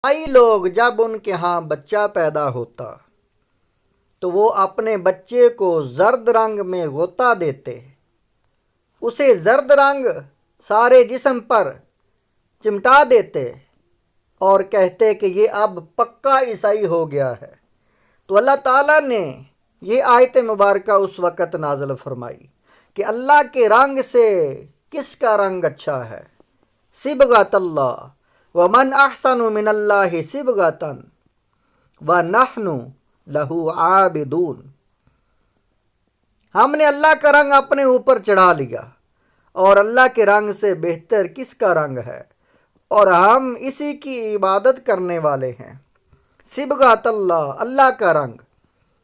کئی لوگ جب ان کے ہاں بچہ پیدا ہوتا تو وہ اپنے بچے کو زرد رنگ میں غوطہ دیتے، اسے زرد رنگ سارے جسم پر چمٹا دیتے اور کہتے کہ یہ اب پکا عیسائی ہو گیا ہے۔ تو اللہ تعالیٰ نے یہ آیت مبارکہ اس وقت نازل فرمائی کہ اللہ کے رنگ سے کس کا رنگ اچھا ہے۔ صبغۃ اللہ ومن احسن من اللہ صبغۃ ونحن لہ عابدون۔ ہم نے اللہ کا رنگ اپنے اوپر چڑھا لیا، اور اللہ کے رنگ سے بہتر کس کا رنگ ہے، اور ہم اسی کی عبادت کرنے والے ہیں۔ صبغۃ اللہ، اللہ کا رنگ،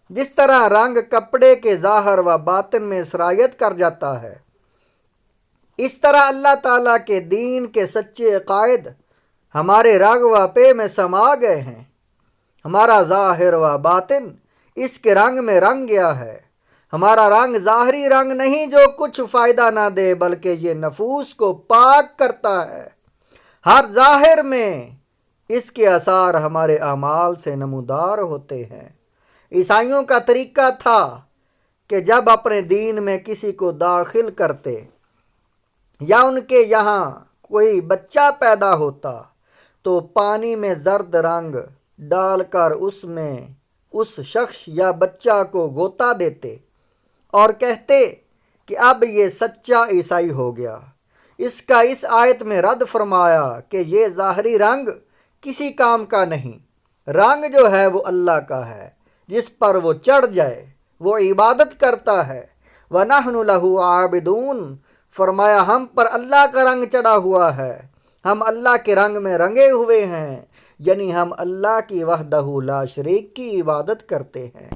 جس طرح رنگ کپڑے کے ظاہر و باطن میں سرایت کر جاتا ہے، اس طرح اللہ تعالیٰ کے دین کے سچے عقائد ہمارے رگ و پے میں سما گئے ہیں۔ ہمارا ظاہر و باطن اس کے رنگ میں رنگ گیا ہے۔ ہمارا رنگ ظاہری رنگ نہیں جو کچھ فائدہ نہ دے، بلکہ یہ نفوس کو پاک کرتا ہے۔ ہر ظاہر میں اس کے آثار ہمارے اعمال سے نمودار ہوتے ہیں۔ عیسائیوں کا طریقہ تھا کہ جب اپنے دین میں کسی کو داخل کرتے یا ان کے یہاں کوئی بچہ پیدا ہوتا تو پانی میں زرد رنگ ڈال کر اس میں اس شخص یا بچہ کو غوطہ دیتے اور کہتے کہ اب یہ سچا عیسائی ہو گیا۔ اس کا اس آیت میں رد فرمایا کہ یہ ظاہری رنگ کسی کام کا نہیں، رنگ جو ہے وہ اللہ کا ہے، جس پر وہ چڑھ جائے وہ عبادت کرتا ہے۔ وَنَحْنُ لَهُ عَابِدُونَ، فرمایا ہم پر اللہ کا رنگ چڑھا ہوا ہے، ہم اللہ کے رنگ میں رنگے ہوئے ہیں، یعنی ہم اللہ کی وحدہ لا شریک کی عبادت کرتے ہیں۔